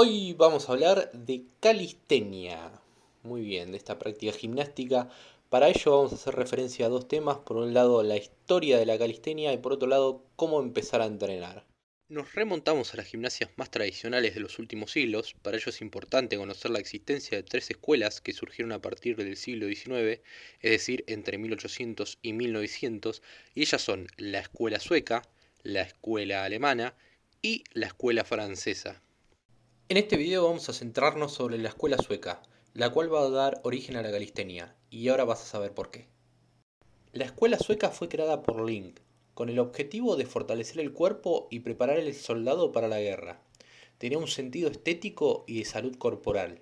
Hoy vamos a hablar de calistenia. Muy bien, de esta práctica gimnástica. Para ello vamos a hacer referencia a dos temas. Por un lado, la historia de la calistenia y por otro lado, cómo empezar a entrenar. Nos remontamos a las gimnasias más tradicionales de los últimos siglos. Para ello es importante conocer la existencia de tres escuelas que surgieron a partir del siglo XIX, es decir, entre 1800 y 1900, y ellas son la escuela sueca, la escuela alemana y la escuela francesa. En este video vamos a centrarnos sobre la escuela sueca, la cual va a dar origen a la calistenia, y ahora vas a saber por qué. La escuela sueca fue creada por Link, con el objetivo de fortalecer el cuerpo y preparar al soldado para la guerra. Tenía un sentido estético y de salud corporal.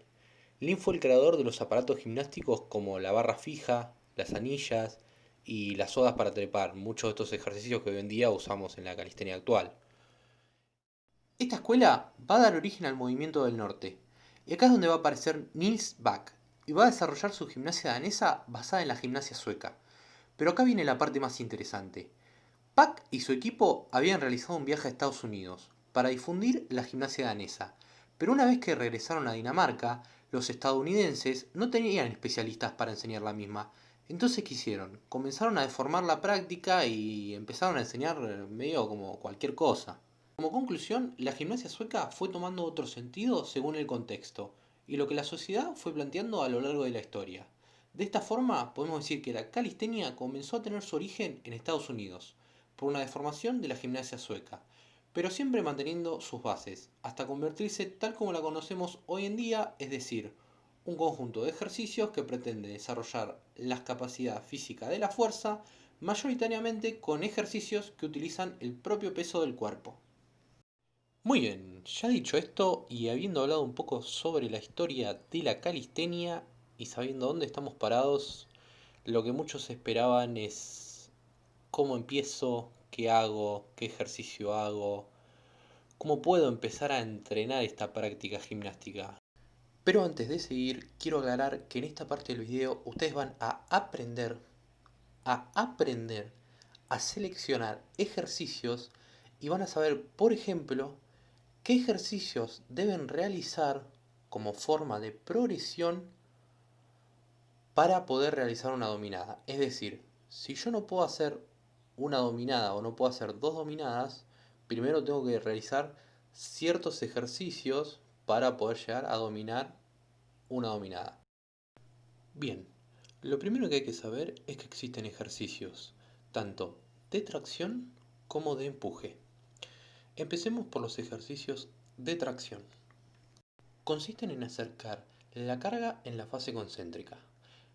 Link fue el creador de los aparatos gimnásticos como la barra fija, las anillas y las sogas para trepar, muchos de estos ejercicios que hoy en día usamos en la calistenia actual. Esta escuela va a dar origen al movimiento del norte, y acá es donde va a aparecer Niels Bach, y va a desarrollar su gimnasia danesa basada en la gimnasia sueca. Pero acá viene la parte más interesante. Bach y su equipo habían realizado un viaje a Estados Unidos para difundir la gimnasia danesa, pero una vez que regresaron a Dinamarca, los estadounidenses no tenían especialistas para enseñar la misma. Entonces, ¿qué hicieron? Comenzaron a deformar la práctica y empezaron a enseñar medio como cualquier cosa. Como conclusión, la gimnasia sueca fue tomando otro sentido según el contexto y lo que la sociedad fue planteando a lo largo de la historia. De esta forma, podemos decir que la calistenia comenzó a tener su origen en Estados Unidos, por una deformación de la gimnasia sueca, pero siempre manteniendo sus bases, hasta convertirse tal como la conocemos hoy en día, es decir, un conjunto de ejercicios que pretende desarrollar la capacidad física de la fuerza, mayoritariamente con ejercicios que utilizan el propio peso del cuerpo. Muy bien, ya dicho esto y habiendo hablado un poco sobre la historia de la calistenia y sabiendo dónde estamos parados, lo que muchos esperaban es cómo empiezo, qué hago, qué ejercicio hago, cómo puedo empezar a entrenar esta práctica gimnástica. Pero antes de seguir, quiero aclarar que en esta parte del video ustedes van a aprender a seleccionar ejercicios y van a saber, por ejemplo, qué ejercicios deben realizar como forma de progresión para poder realizar una dominada. Es decir, si yo no puedo hacer una dominada o no puedo hacer dos dominadas, primero tengo que realizar ciertos ejercicios para poder llegar a dominar una dominada. Bien, lo primero que hay que saber es que existen ejercicios tanto de tracción como de empuje. Empecemos por los ejercicios de tracción. Consisten en acercar la carga en la fase concéntrica.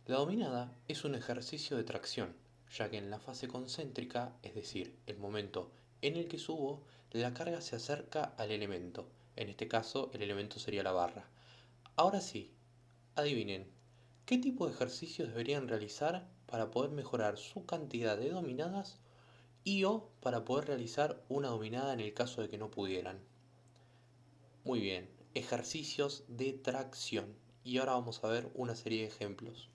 La dominada es un ejercicio de tracción, ya que en la fase concéntrica, es decir, el momento en el que subo, la carga se acerca al elemento. En este caso, el elemento sería la barra. Ahora sí, adivinen, ¿qué tipo de ejercicios deberían realizar para poder mejorar su cantidad de dominadas y o para poder realizar una dominada en el caso de que no pudieran? Muy bien, ejercicios de tracción. Y ahora vamos a ver una serie de ejemplos.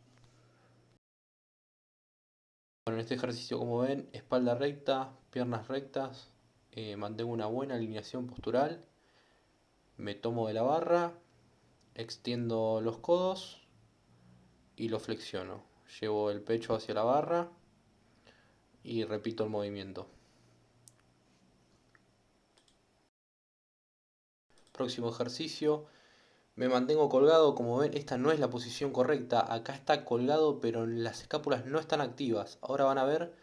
Bueno, en este ejercicio, como ven, espalda recta, piernas rectas, mantengo una buena alineación postural, me tomo de la barra, extiendo los codos y lo flexiono. Llevo el pecho hacia la barra y repito el movimiento. Próximo ejercicio, me mantengo colgado, como ven, esta no es la posición correcta, acá está colgado pero las escápulas no están activas. Ahora van a ver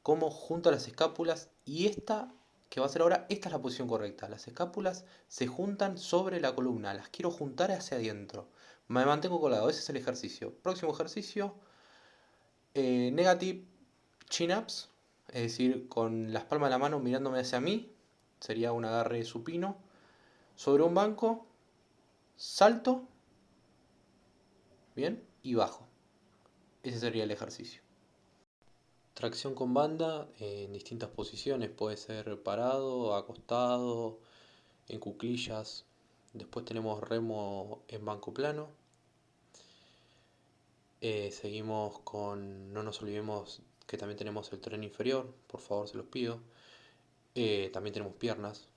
cómo junto las escápulas y esta que va a ser ahora, esta es la posición correcta. Las escápulas se juntan sobre la columna, las quiero juntar hacia adentro. Me mantengo colgado, ese es el ejercicio. Próximo ejercicio, negative chin-ups, es decir, con las palmas de la mano mirándome hacia mí, sería un agarre supino. Sobre un banco, salto, bien, y bajo. Ese sería el ejercicio. Tracción con banda en distintas posiciones, puede ser parado, acostado, en cuclillas. Después tenemos remo en banco plano. Seguimos con, no nos olvidemos que también tenemos el tren inferior, por favor se los pido. También tenemos piernas,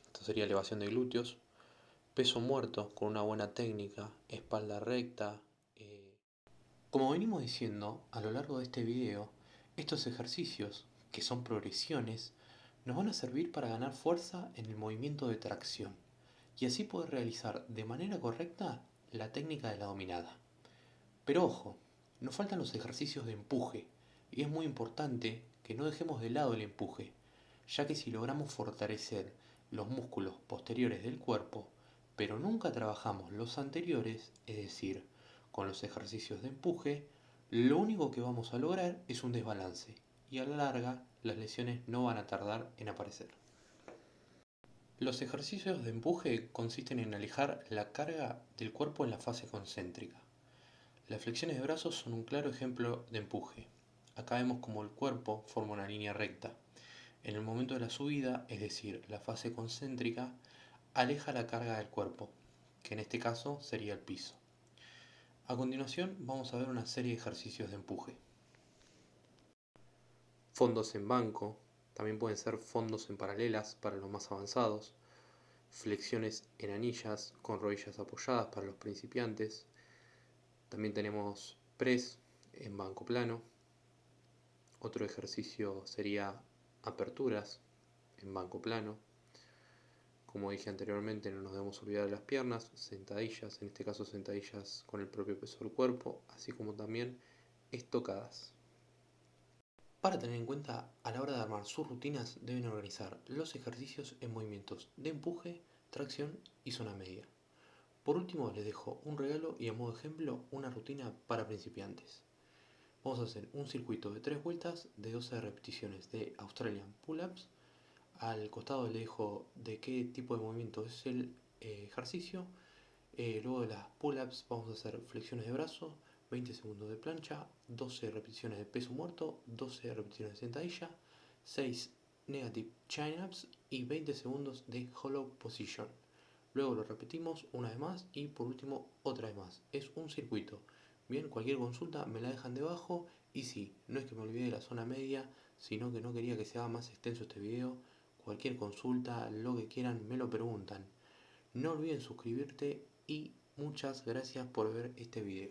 esto sería elevación de glúteos. Peso muerto con una buena técnica, espalda recta. Como venimos diciendo a lo largo de este video, estos ejercicios, que son progresiones, nos van a servir para ganar fuerza en el movimiento de tracción y así poder realizar de manera correcta la técnica de la dominada. Pero ojo, nos faltan los ejercicios de empuje y es muy importante que no dejemos de lado el empuje, ya que si logramos fortalecer los músculos posteriores del cuerpo, pero nunca trabajamos los anteriores, es decir, con los ejercicios de empuje, lo único que vamos a lograr es un desbalance y a la larga las lesiones no van a tardar en aparecer. Los ejercicios de empuje consisten en alejar la carga del cuerpo en la fase concéntrica. Las flexiones de brazos son un claro ejemplo de empuje. Acá vemos como el cuerpo forma una línea recta. En el momento de la subida, es decir, la fase concéntrica, aleja la carga del cuerpo, que en este caso sería el piso. A continuación vamos a ver una serie de ejercicios de empuje. Fondos en banco, también pueden ser fondos en paralelas para los más avanzados, flexiones en anillas con rodillas apoyadas para los principiantes, también tenemos press en banco plano. Otro ejercicio sería aperturas en banco plano. Como dije anteriormente, no nos debemos olvidar de las piernas, sentadillas, en este caso sentadillas con el propio peso del cuerpo, así como también estocadas. Para tener en cuenta, a la hora de armar sus rutinas deben organizar los ejercicios en movimientos de empuje, tracción y zona media. Por último les dejo un regalo y a modo de ejemplo una rutina para principiantes. Vamos a hacer un circuito de 3 vueltas de 12 repeticiones de Australian Pull-Ups. Al costado le dejo de qué tipo de movimiento es el ejercicio. Luego de las pull-ups vamos a hacer flexiones de brazo, 20 segundos de plancha, 12 repeticiones de peso muerto, 12 repeticiones de sentadilla, 6 negative chin-ups y 20 segundos de hollow position. Luego lo repetimos una vez más y por último otra vez más. Es un circuito. Bien, cualquier consulta me la dejan debajo y sí, no es que me olvide de la zona media, sino que no quería que se haga más extenso este video. Cualquier consulta, lo que quieran, me lo preguntan. No olviden suscribirte y muchas gracias por ver este video.